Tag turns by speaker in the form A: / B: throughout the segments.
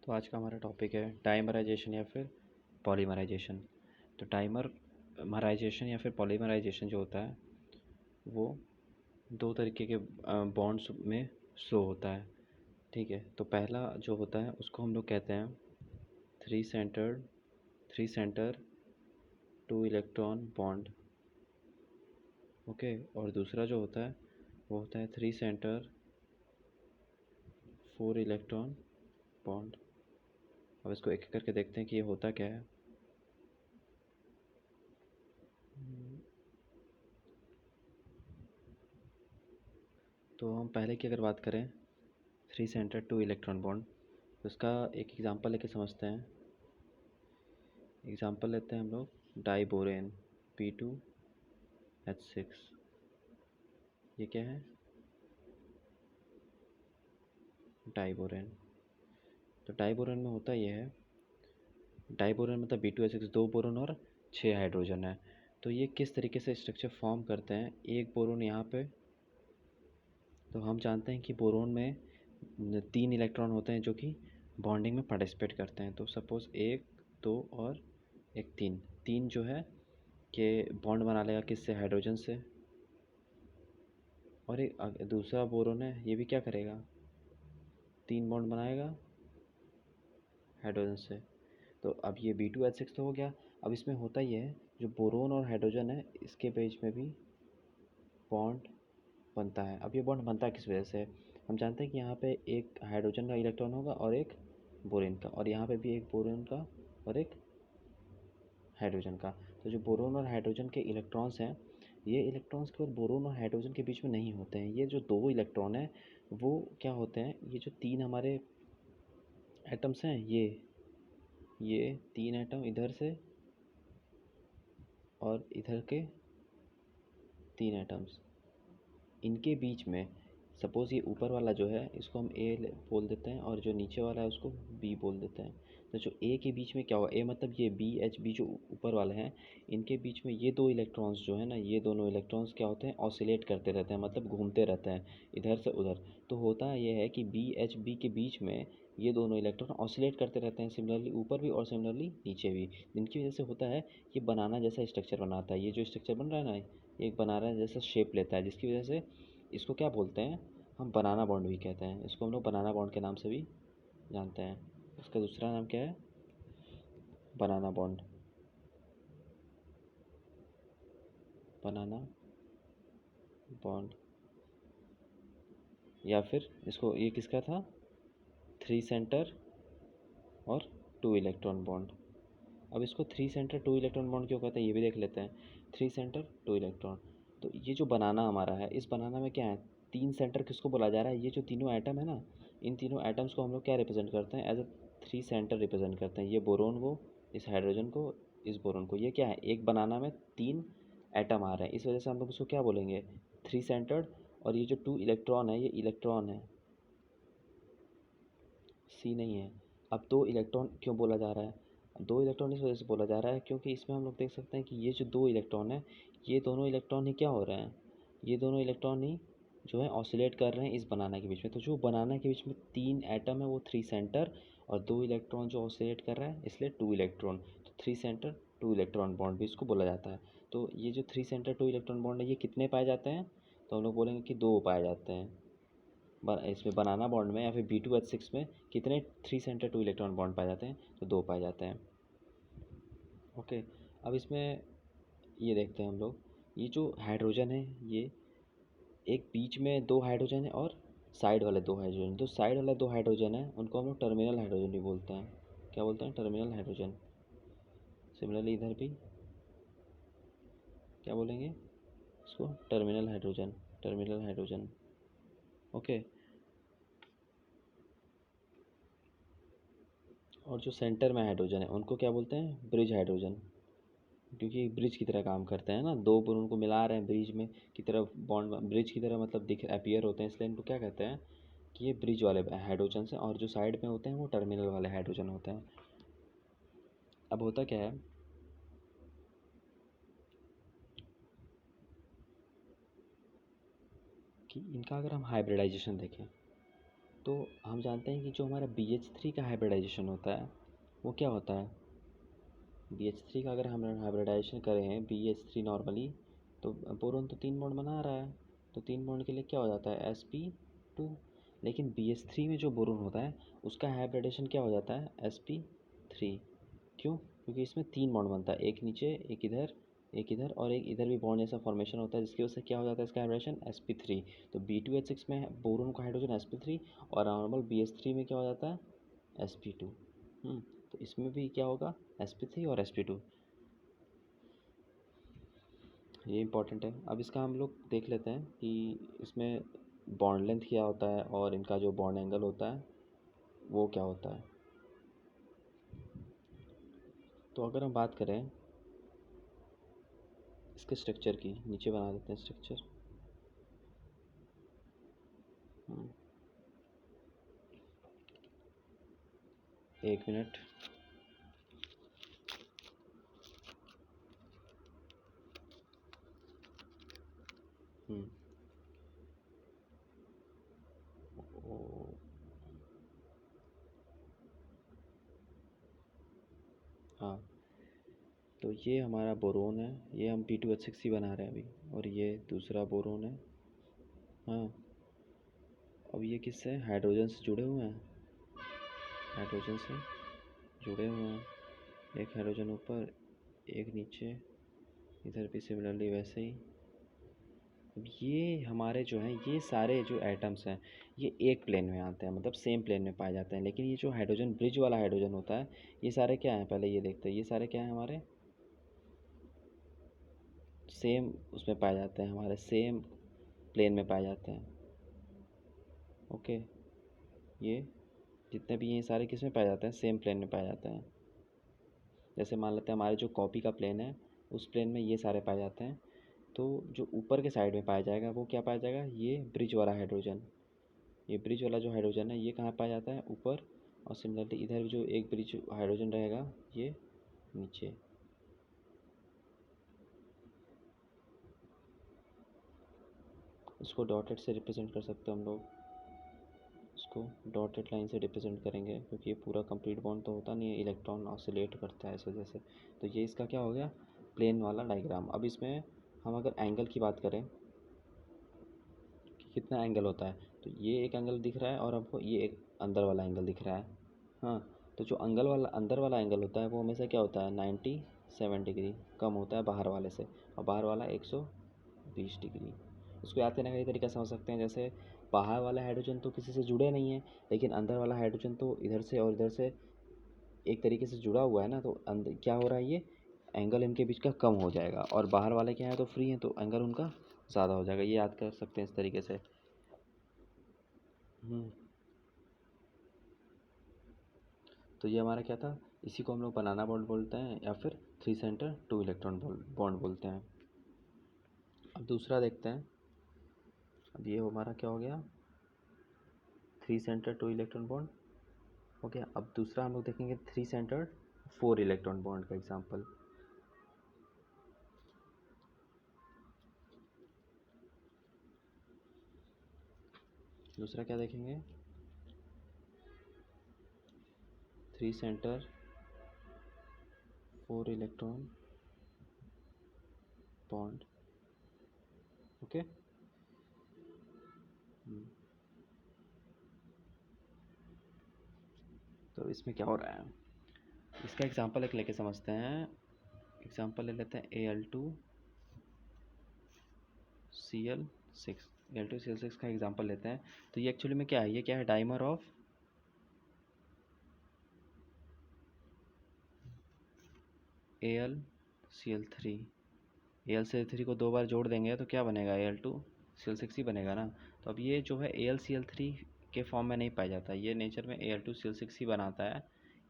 A: तो आज का हमारा टॉपिक है डाइमराइजेशन या फिर पॉलीमराइजेशन। तो डाइमराइजेशन या फिर पॉलीमराइजेशन जो होता है वो दो तरीके के बॉन्ड्स में शो होता है। ठीक है, तो पहला जो होता है उसको हम लोग कहते हैं three centre two electron bond. Okay, और दूसरा जो होता है वो होता है three centre for electron bond. अब इसको एक एक करके देखते हैं कि ये होता क्या है। तो हम पहले की अगर बात करें three centre two electron bond, तो इसका एक एग्जांपल लेके समझते हैं। एग्जांपल लेते हैं हम लोग डाइबोरेन P2H6। ये क्या है? डाइबोरेन। तो डाइबोरेन में होता ये है, डाइबोरेन मतलब B2H6 दो बोरोन और 6 हाइड्रोजन है। तो ये किस तरीके से स्ट्रक्चर फॉर्म करते हैं, एक बोरोन यहाँ पे। तो हम जानते हैं कि बोरोन में 3 इलेक्ट्रॉन होते हैं जो कि बॉन्डिंग में पार्टिसिपेट करते हैं। तो सपोज़ 1 2 और एक 3 जो है कि बॉन्ड बना लेगा किससे, हाइड्रोजन से। और एक दूसरा बोरोन है, ये भी क्या करेगा, 3 बॉन्ड बनाएगा हाइड्रोजन से। तो अब ये B2H6 तो हो गया। अब इसमें होता ये है, जो बोरोन और हाइड्रोजन है इसके बीच में भी बॉन्ड बनता है। अब ये बॉन्ड बनता है किस वजह से? हम जानते हैं कि यहाँ पे एक हाइड्रोजन का इलेक्ट्रॉन होगा और एक बोरोन का, और यहाँ पे भी एक बोरोन का और एक हाइड्रोजन का। तो जो बोरोन और हाइड्रोजन के इलेक्ट्रॉन्स हैं, ये इलेक्ट्रॉन्स केवल बोरोन और हाइड्रोजन के बीच में नहीं होते हैं। ये जो दो इलेक्ट्रॉन हैं वो क्या होते हैं, ये जो 3 हमारे एटम्स हैं, ये 3 एटम इधर से और इधर के 3 एटम्स, इनके बीच में सपोज़ ये ऊपर वाला जो है इसको हम ए बोल देते हैं और जो नीचे वाला है उसको बी बोल देते हैं। तो जो ए के बीच में क्या हुआ, ए मतलब ये बी जो ऊपर वाले हैं, इनके बीच में ये दो इलेक्ट्रॉन्स जो है ना, ये दोनों इलेक्ट्रॉन्स क्या होते हैं, ऑसिलेट करते रहते हैं, मतलब घूमते रहते हैं इधर से उधर। तो होता ये है कि बी के बीच में ये दोनों इलेक्ट्रॉन ऑसिलेट करते रहते हैं, सिमिलरली ऊपर भी और सिमिलरली नीचे भी। जिनकी वजह से होता है ये बनाना जैसा स्ट्रक्चर बनाता है। ये जो स्ट्रक्चर बन रहा है ना, एक बनाना जैसा शेप लेता है, जिसकी वजह से इसको क्या बोलते हैं, हम बनाना बॉन्ड भी कहते हैं। इसको हम लोग बनाना बॉन्ड के नाम से भी जानते हैं। इसका दूसरा नाम क्या है, बनाना बॉन्ड, बनाना बॉन्ड। या फिर इसको, ये किसका था, थ्री सेंटर और 2 इलेक्ट्रॉन बॉन्ड। अब इसको थ्री सेंटर 2 इलेक्ट्रॉन बॉन्ड क्यों कहते हैं ये भी देख लेते हैं। थ्री सेंटर 2 इलेक्ट्रॉन, तो ये जो बनाना हमारा है, इस बनाना में क्या है, 3 सेंटर किसको बोला जा रहा है, ये जो तीनों एटम है ना, इन तीनों एटम्स को हम लोग क्या रिप्रेजेंट करते हैं, एज अ 3 सेंटर रिप्रेजेंट करते हैं। ये बोरोन को, इस हाइड्रोजन को, इस बोरोन को। ये क्या है, एक बनाना में 3 एटम आ रहे हैं, इस वजह से हम लोग इसको क्या बोलेंगे, थ्री सेंटर्ड। और ये जो 2 इलेक्ट्रॉन है, ये इलेक्ट्रॉन है, सी नहीं है। अब 2 इलेक्ट्रॉन क्यों बोला जा रहा है, 2 इलेक्ट्रॉन इस वजह से बोला जा रहा है क्योंकि इसमें हम लोग देख सकते हैं कि ये जो 2 इलेक्ट्रॉन है, ये दोनों इलेक्ट्रॉन ही क्या हो रहे हैं, ये दोनों इलेक्ट्रॉन ही जो है ऑसिलेट कर रहे हैं इस बनाना के बीच में। तो जो बनाना के बीच में 3 एटम है वो 3 सेंटर, और 2 इलेक्ट्रॉन जो ऑसिलेट कर रहा है इसलिए 2 इलेक्ट्रॉन। तो 3 सेंटर 2 इलेक्ट्रॉन बॉन्ड भी इसको बोला जाता है। तो ये जो 3 सेंटर 2 इलेक्ट्रॉन बॉन्ड है, ये कितने पाए जाते हैं, तो हम लोग बोलेंगे कि 2 पाए जाते हैं। इसमें बनाना बॉन्ड में या फिर B2H6 में कितने 3 सेंटर 2 इलेक्ट्रॉन बॉन्ड पाए जाते हैं, तो 2 पाए जाते हैं। ओके, अब इसमें ये देखते हैं हम लोग, ये जो हाइड्रोजन है, ये एक बीच में 2 हाइड्रोजन है और साइड वाले 2 हाइड्रोजन। तो साइड वाले 2 हाइड्रोजन है उनको हम लोग टर्मिनल हाइड्रोजन भी बोलते हैं। क्या बोलते हैं, टर्मिनल हाइड्रोजन। सिमिलरली इधर भी क्या बोलेंगे इसको, terminal hydrogen, terminal hydrogen. Okay, और जो सेंटर में हाइड्रोजन है उनको क्या बोलते हैं, ब्रिज हाइड्रोजन, क्योंकि ब्रिज की तरह काम करते हैं ना, दो बोरोन को मिला रहे हैं ब्रिज में की तरह, बॉन्ड ब्रिज की तरह मतलब दिख अपीयर होते हैं, इसलिए इनको क्या कहते हैं कि ये ब्रिज वाले हाइड्रोजन हैं, और जो साइड में होते हैं वो टर्मिनल वाले हाइड्रोजन होते हैं। अब होता क्या है कि इनका अगर हम हाइब्रिडाइजेशन देखें, तो हम जानते हैं कि जो हमारा BH3 का हाइब्रिडाइजेशन होता है वो क्या होता है। BH3 का अगर हम हाइब्रिडाइजेशन करें BH3 नॉर्मली, तो बोरोन तो 3 बॉन्ड बना रहा है, तो 3 बॉन्ड के लिए क्या हो जाता है sp2। लेकिन BH3 में जो बोरोन होता है उसका हाइब्रिडाइजेशन क्या हो जाता है sp3। क्यों? क्योंकि इसमें 3 बॉन्ड बनता है, एक नीचे एक इधर और एक इधर भी बॉन्ड जैसा फॉर्मेशन होता है, जिसकी वजह से क्या हो जाता है इसका हाइब्रिडेशन sp3। तो B2H6 में बोरोन का हाइड्रोजन sp3 और नॉर्मल BH3 में क्या हो जाता है sp2। तो इसमें भी क्या होगा sp3 और sp2। ये इंपॉर्टेंट है। अब इसका हम लोग देख लेते हैं कि इसमें बॉन्ड लेंथ क्या होता है और इनका जो बॉन्ड एंगल होता है वो क्या होता है। तो अगर हम बात करें इसके स्ट्रक्चर की, नीचे बना देते हैं स्ट्रक्चर। एक मिनट। हाँ, तो ये हमारा बोरोन है, ये हम B2H6 ही बना रहे हैं अभी, और ये दूसरा बोरोन है। हाँ, अब ये किससे हाइड्रोजन से जुड़े हुए हैं, हाइड्रोजन से जुड़े हुए हैं। एक हाइड्रोजन ऊपर एक नीचे, इधर भी सिमिलरली वैसे ही। अब ये हमारे जो हैं ये सारे जो एटम्स हैं ये एक प्लेन में आते हैं, मतलब सेम प्लेन में पाए जाते हैं। लेकिन ये जो हाइड्रोजन ब्रिज वाला हाइड्रोजन होता है ये सारे क्या हैं, पहले ये देखते हैं, ये सारे क्या हैं हमारे सेम उसमें पाए जाते हैं, हमारे सेम प्लेन में पाए जाते हैं। ओके, ये जितने भी ये सारे किस में पाए जाते हैं, सेम प्लेन में पाए जाते हैं। जैसे मान लेते हैं हमारे जो कॉपी का प्लेन है उस प्लेन में ये सारे पाए जाते हैं। तो जो ऊपर के साइड में पाया जाएगा वो क्या पाया जाएगा, ये ब्रिज वाला हाइड्रोजन। ये ब्रिज वाला जो हाइड्रोजन है ये कहाँ पाया जाता है, ऊपर। और सिमिलरली इधर जो एक ब्रिज हाइड्रोजन रहेगा ये नीचे। इसको डॉटेड से रिप्रेजेंट कर सकते हैं हम लोग, इसको डॉटेड लाइन से रिप्रेजेंट करेंगे, क्योंकि ये पूरा कंप्लीट बॉन्ड तो होता नहीं है, इलेक्ट्रॉन ऑसिलेट करता है इस वजह से। तो ये इसका क्या हो गया, प्लेन वाला डायग्राम। अब इसमें हम अगर एंगल की बात करें कि कितना एंगल होता है, तो ये एक एंगल दिख रहा है और हमको ये एक अंदर वाला एंगल दिख रहा है। हाँ, तो जो अंदर वाला एंगल होता है वो हमेशा क्या होता है 97 डिग्री कम होता है बाहर वाले से, और बाहर वाला 120 डिग्री। इसको याद करने का ये तरीका समझ सकते हैं, जैसे बाहर वाला हाइड्रोजन तो किसी से जुड़े नहीं है, लेकिन अंदर वाला हाइड्रोजन तो इधर से और इधर से एक तरीके से जुड़ा हुआ है ना, तो अंदर क्या हो रहा है, ये एंगल इनके बीच का कम हो जाएगा, और बाहर वाले क्या है तो फ्री हैं तो एंगल उनका ज़्यादा हो जाएगा। ये याद कर सकते हैं इस तरीके से। तो ये हमारा क्या था, इसी को हम लोग बनाना बॉन्ड बोलते हैं या फिर 3 सेंटर 2 इलेक्ट्रॉन बॉन्ड बोलते हैं। अब दूसरा देखते हैं। अब ये हमारा क्या हो गया, 3 सेंटर 2 इलेक्ट्रॉन बॉन्ड हो गया। अब दूसरा हम लोग देखेंगे 3 सेंटर 4 इलेक्ट्रॉन बॉन्ड का एग्जांपल। दूसरा क्या देखेंगे, 3 सेंटर 4 इलेक्ट्रॉन बॉन्ड। ओके, तो इसमें क्या हो रहा है, इसका एग्जांपल एक लेके समझते हैं। एग्जांपल ले लेते हैं Al2Cl6। Al2Cl6 का एग्जांपल लेते हैं। तो ये एक्चुअली में क्या है, ये क्या है, डाइमर ऑफ AlCl3। AlCl3 को 2 बार जोड़ देंगे तो क्या बनेगा, Al2Cl6 ही बनेगा ना। तो अब ये जो है AlCl3 के फॉर्म में नहीं पाया जाता, ये नेचर में Al2Cl6 ही बनाता है,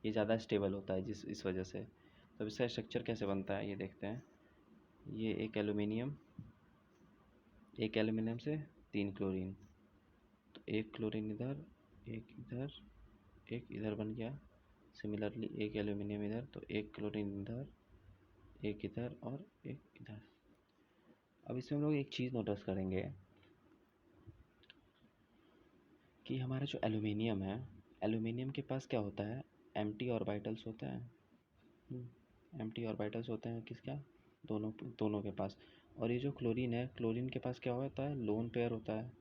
A: ये ज़्यादा स्टेबल होता है जिस इस वजह से। तो इसका स्ट्रक्चर कैसे बनता है ये देखते हैं। ये एक एल्यूमिनियम से 3 क्लोरीन, तो एक क्लोरीन इधर, एक इधर बन गया। सिमिलरली एक एल्यूमिनियम इधर, तो एक क्लोरीन इधर, एक इधर और एक इधर। अब इसमें हम लोग एक चीज़ नोटिस करेंगे कि हमारा जो एल्यूमिनियम है, एल्यूमिनियम के पास क्या होता है, एम्प्टी ऑर्बिटल्स होते हैं। एम्प्टी ऑर्बिटल्स होते हैं किसका, दोनों दोनों के पास। और ये जो क्लोरीन है, क्लोरीन के पास क्या होता है, लोन पेयर होता है।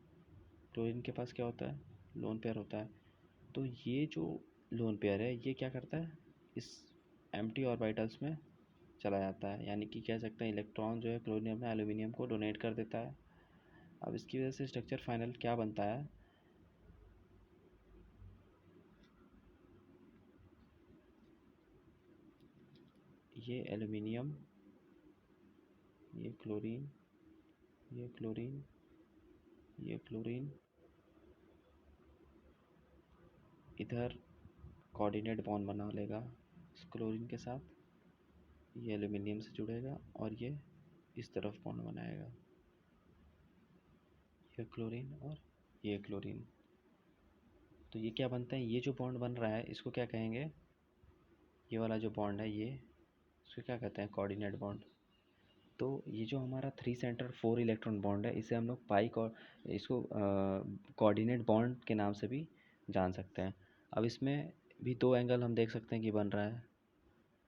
A: क्लोरीन के पास क्या होता है, लोन पेयर होता है। तो ये जो लोन पेयर है ये क्या करता है, इस एम्प्टी ऑर्बिटल्स में चला जाता है, यानी कि कह सकते हैं इलेक्ट्रॉन जो है क्लोरीन अपना एल्यूमिनियम को डोनेट कर देता है। अब इसकी वजह से स्ट्रक्चर फाइनल क्या बनता है, ये एल्यूमिनियम, ये क्लोरीन, ये क्लोरीन, ये क्लोरीन, इधर कोऑर्डिनेट बॉन्ड बना लेगा इस क्लोरीन के साथ, ये एल्यूमिनियम से जुड़ेगा और ये इस तरफ बॉन्ड बनाएगा, ये क्लोरीन और ये क्लोरीन। तो ये क्या बनता है, ये जो बॉन्ड बन रहा है इसको क्या कहेंगे, ये वाला जो बॉन्ड है ये, इसको क्या कहते हैं, कोऑर्डिनेट बॉन्ड। तो ये जो हमारा 3 सेंटर 4 इलेक्ट्रॉन बॉन्ड है इसे हम लोग इसको कोऑर्डिनेट बॉन्ड के नाम से भी जान सकते हैं। अब इसमें भी दो एंगल हम देख सकते हैं कि बन रहा है,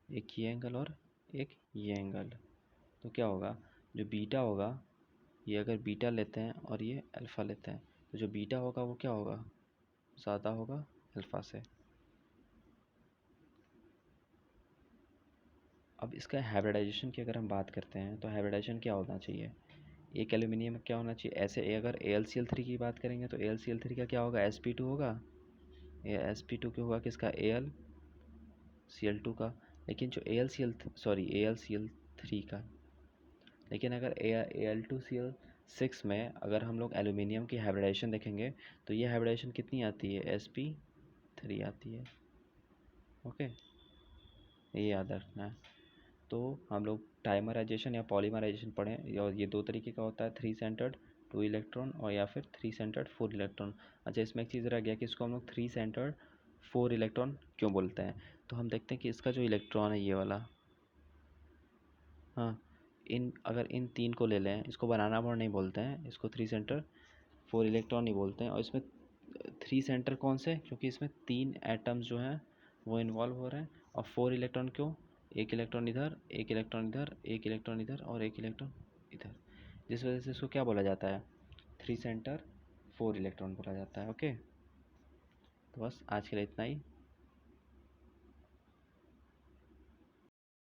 A: एक ये एंगल और एक ये एंगल। तो क्या होगा, जो बीटा होगा, ये अगर बीटा लेते हैं और ये अल्फ़ा लेते हैं, तो जो बीटा होगा वो क्या होगा, ज़्यादा होगा अल्फ़ा से। अब इसका हाइब्रिडाइजेशन की अगर हम बात करते हैं तो हाइब्रिडाइजेशन क्या होना चाहिए, एक एल्यूमिनियम में क्या होना चाहिए, ऐसे अगर AlCl3 की बात करेंगे तो AlCl3 का क्या होगा, sp2 होगा, ये sp2 क्यों होगा किसका, AlCl2 का। लेकिन जो AlCl3 का, लेकिन अगर Al2Cl6 में अगर हम लोग एल्यूमिनियम की हाइब्रिडाइजेशन देखेंगे तो ये हाइब्रिडाइजेशन कितनी आती है, sp3 आती है। ओके, ये याद रखना है। तो हम लोग टाइमराइजेशन या पॉलीमराइजेशन पढ़ें, और ये दो तरीके का होता है, 3 सेंटर्ड 2 इलेक्ट्रॉन और या फिर 3 सेंटर्ड 4 इलेक्ट्रॉन। अच्छा, इसमें एक चीज़ रह गया कि इसको हम लोग 3 सेंटर्ड 4 इलेक्ट्रॉन क्यों बोलते हैं। तो हम देखते हैं कि इसका जो इलेक्ट्रॉन है ये वाला, हाँ, अगर इन 3 को ले लें, इसको बनाना बॉन्ड नहीं बोलते हैं, इसको 3 सेंटर 4 इलेक्ट्रॉन नहीं बोलते हैं। और इसमें 3 सेंटर कौन से, क्योंकि इसमें 3 एटम्स जो हैं वो इन्वॉल्व हो रहे हैं। और 4 इलेक्ट्रॉन क्यों, एक इलेक्ट्रॉन इधर, एक इलेक्ट्रॉन इधर, एक इलेक्ट्रॉन इधर और एक इलेक्ट्रॉन इधर, जिस वजह से इसको क्या बोला जाता है, 3 सेंटर 4 इलेक्ट्रॉन बोला जाता है। ओके, तो बस आज के लिए इतना ही।